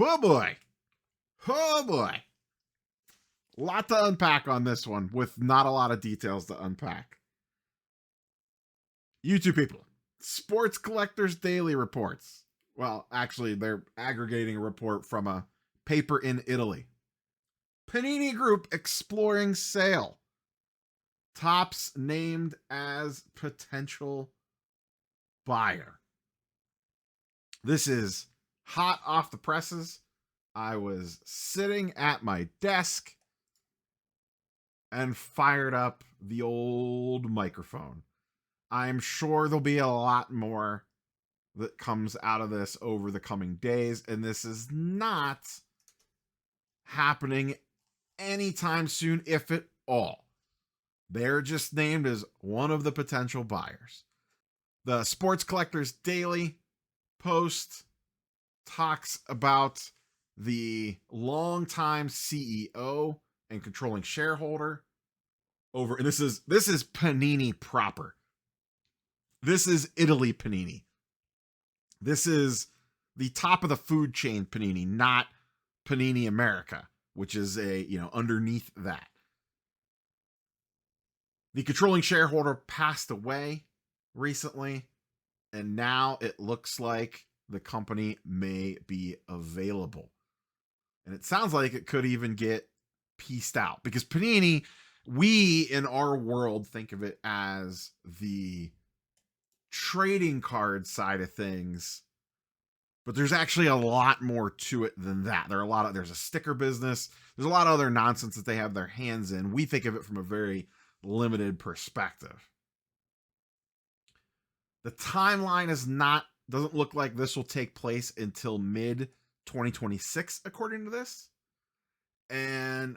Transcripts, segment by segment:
Oh boy. Oh boy. A lot to unpack on this one with not a lot of details to unpack. You two people. Sports Collectors Daily reports. Well, actually, they're aggregating a report from a paper in Italy. Panini Group exploring sale. Topps named as potential buyer. This is hot off the presses. I was sitting at my desk and fired up the old microphone. I'm sure there'll be a lot more that comes out of this over the coming days, and this is not happening anytime soon, if at all. They're just named as one of the potential buyers. The Sports Collectors Daily post talks about the longtime CEO and controlling shareholder over, and this is Panini proper. This is Italy Panini. This is the top of the food chain Panini, not Panini America, which is underneath that. The controlling shareholder passed away recently, and now it looks like the company may be available. And it sounds like it could even get pieced out, because Panini, we in our world think of it as the trading card side of things, but there's actually a lot more to it than that. There's a sticker business. There's a lot of other nonsense that they have their hands in. We think of it from a very limited perspective. The timeline doesn't look like this will take place until mid 2026, according to this. And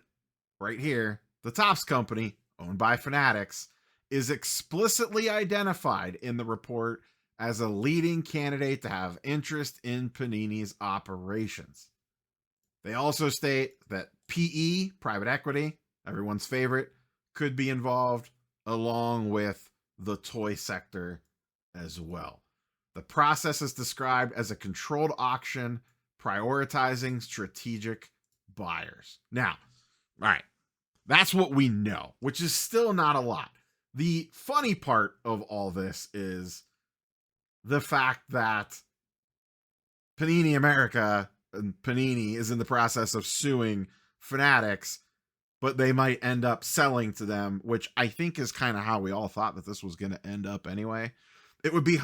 right here, the Topps company, owned by Fanatics, is explicitly identified in the report as a leading candidate to have interest in Panini's operations. They also state that PE, private equity, everyone's favorite, could be involved, along with the toy sector as well. The process is described as a controlled auction, prioritizing strategic buyers. Now, all right, that's what we know, which is still not a lot. The funny part of all this is the fact that Panini America and Panini is in the process of suing Fanatics, but they might end up selling to them, which I think is kind of how we all thought that this was going to end up anyway. It would be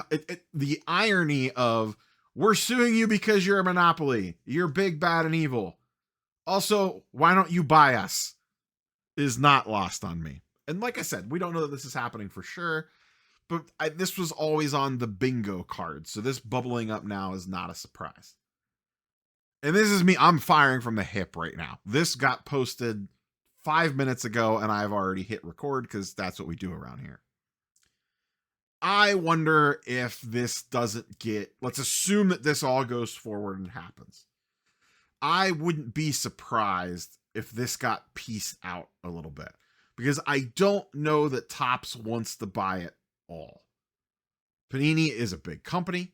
the irony of, we're suing you because you're a monopoly. You're big, bad, and evil. Also, why don't you buy us? Is not lost on me. And like I said, we don't know that this is happening for sure, but this was always on the bingo card. So this bubbling up now is not a surprise. And this is me. I'm firing from the hip right now. This got posted 5 minutes ago, and I've already hit record because that's what we do around here. I wonder if this doesn't let's assume that this all goes forward and happens. I wouldn't be surprised if this got pieced out a little bit, because I don't know that Topps wants to buy it all. Panini is a big company.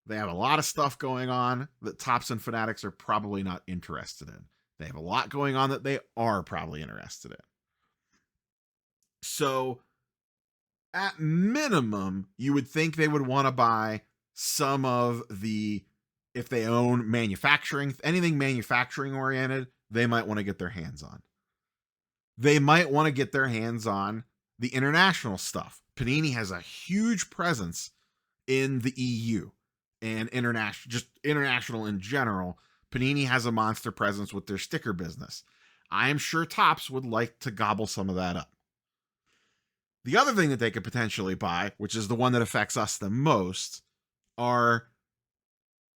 They have a lot of stuff going on that Topps and Fanatics are probably not interested in. They have a lot going on that they are probably interested in. So at minimum, you would think they would want to buy some of if they own manufacturing, anything manufacturing oriented, they might want to get their hands on. They might want to get their hands on the international stuff. Panini has a huge presence in the EU and international in general. Panini has a monster presence with their sticker business. I am sure Topps would like to gobble some of that up. The other thing that they could potentially buy, which is the one that affects us the most, are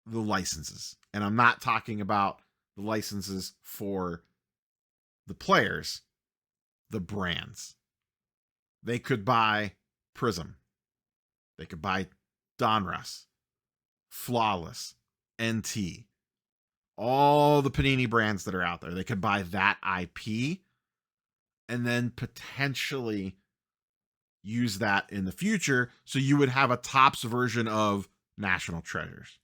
the licenses. And I'm not talking about the licenses for the players, the brands. They could buy Prism. They could buy Donruss, Flawless, NT, all the Panini brands that are out there. They could buy that IP and then potentially use that in the future, so you would have a Topps version of National Treasures.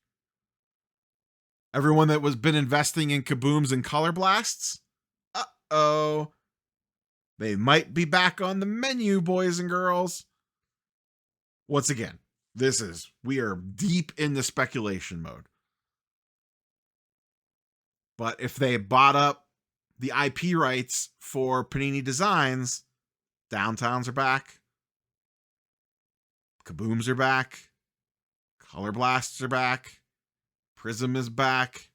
Everyone that was been investing in kabooms and color blasts, uh-oh, they might be back on the menu, boys and girls. Once again, we are deep into speculation mode. But if they bought up the IP rights for Panini Designs, Downtowns are back, Kabooms are back, Color Blasts are back, Prism is back.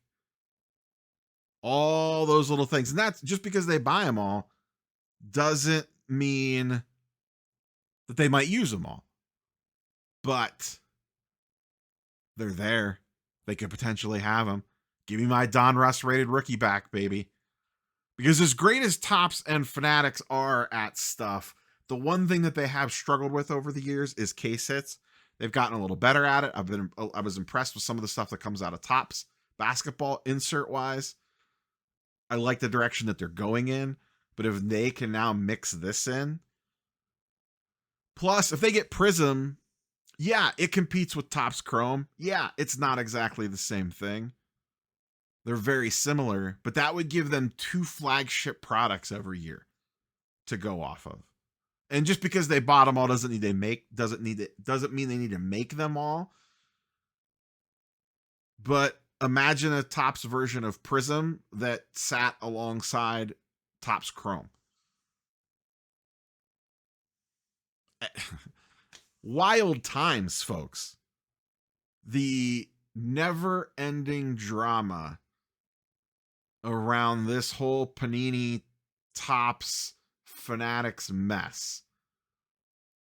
All those little things. And that's just because they buy them all doesn't mean that they might use them all. But they're there. They could potentially have them. Give me my Don Russ rated rookie back, baby. Because as great as Topps and Fanatics are at stuff, the one thing that they have struggled with over the years is case hits. They've gotten a little better at it. I was impressed with some of the stuff that comes out of Topps basketball insert wise. I like the direction that they're going in, but if they can now mix this in, plus if they get Prism, yeah, it competes with Topps Chrome. Yeah, it's not exactly the same thing. They're very similar, but that would give them 2 flagship products every year to go off of. And just because they bought them all doesn't mean they need to make them all. But imagine a Topps version of Prism that sat alongside Topps Chrome. Wild times, folks. The never-ending drama around this whole Panini Topps Fanatics mess.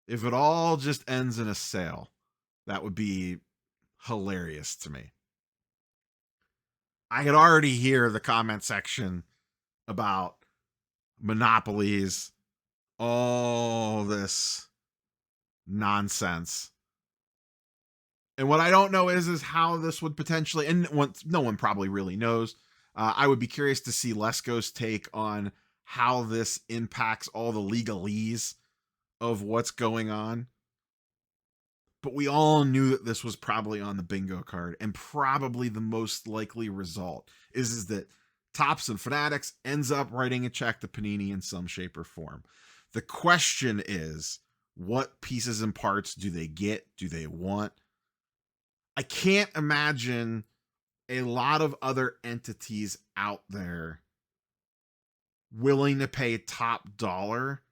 If it all just ends in a sale, that would be hilarious to me. I could already hear the comment section about monopolies, all this nonsense. And what I don't know is how this would potentially, and no one probably really knows. I would be curious to see Lesko's take on how this impacts all the legalese of what's going on. But we all knew that this was probably on the bingo card, and probably the most likely result is that Topps and Fanatics ends up writing a check to Panini in some shape or form. The question is, what pieces and parts do they get? Do they want? I can't imagine a lot of other entities out there willing to pay top dollar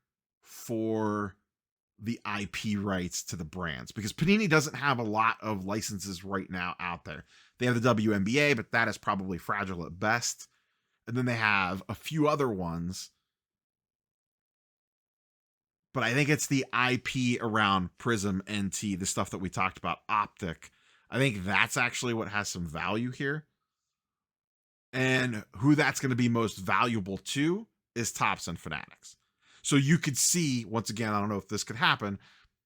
for the IP rights to the brands, because Panini doesn't have a lot of licenses right now out there. They have the WNBA, but that is probably fragile at best. And then they have a few other ones. But I think it's the IP around Prism, NT, the stuff that we talked about, Optic. I think that's actually what has some value here. And who that's going to be most valuable to is Topps and Fanatics. So you could see, once again, I don't know if this could happen,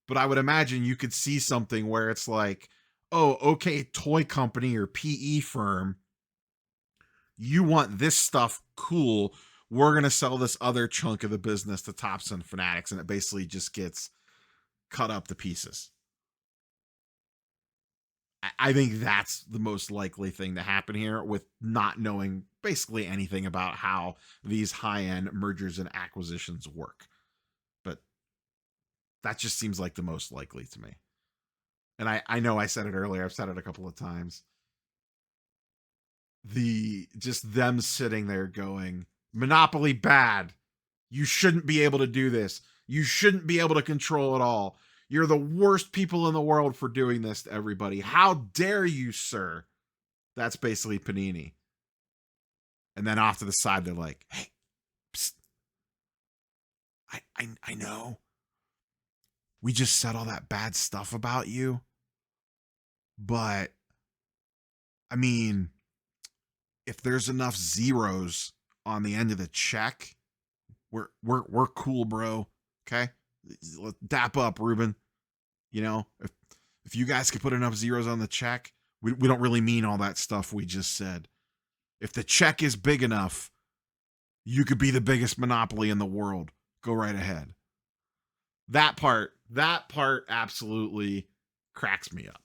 but I would imagine you could see something where it's like, oh, okay, toy company or PE firm, you want this stuff, cool. We're going to sell this other chunk of the business to Topps and Fanatics, and it basically just gets cut up to pieces. I think that's the most likely thing to happen here, with not knowing basically anything about how these high-end mergers and acquisitions work. But that just seems like the most likely to me. And I know I said it earlier. I've said it a couple of times. Just them sitting there going, monopoly bad. You shouldn't be able to do this. You shouldn't be able to control it all. You're the worst people in the world for doing this to everybody. How dare you, sir? That's basically Panini. And then off to the side, they're like, hey, psst. I know. We just said all that bad stuff about you. But, I mean, if there's enough zeros on the end of the check, we're cool, bro. Okay? Dap up, Ruben. You know, if you guys could put enough zeros on the check, we don't really mean all that stuff we just said. If the check is big enough, you could be the biggest monopoly in the world. Go right ahead. That part absolutely cracks me up.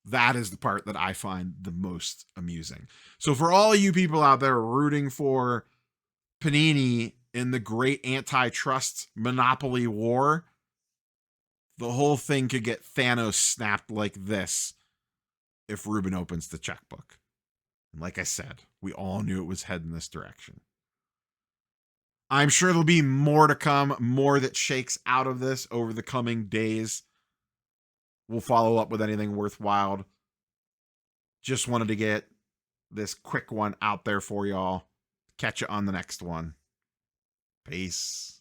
That is the part that I find the most amusing. So for all you people out there rooting for Panini in the great antitrust monopoly war, the whole thing could get Thanos snapped like this if Ruben opens the checkbook. And like I said, we all knew it was heading this direction. I'm sure there'll be more to come, more that shakes out of this over the coming days. We'll follow up with anything worthwhile. Just wanted to get this quick one out there for y'all. Catch you on the next one. Peace.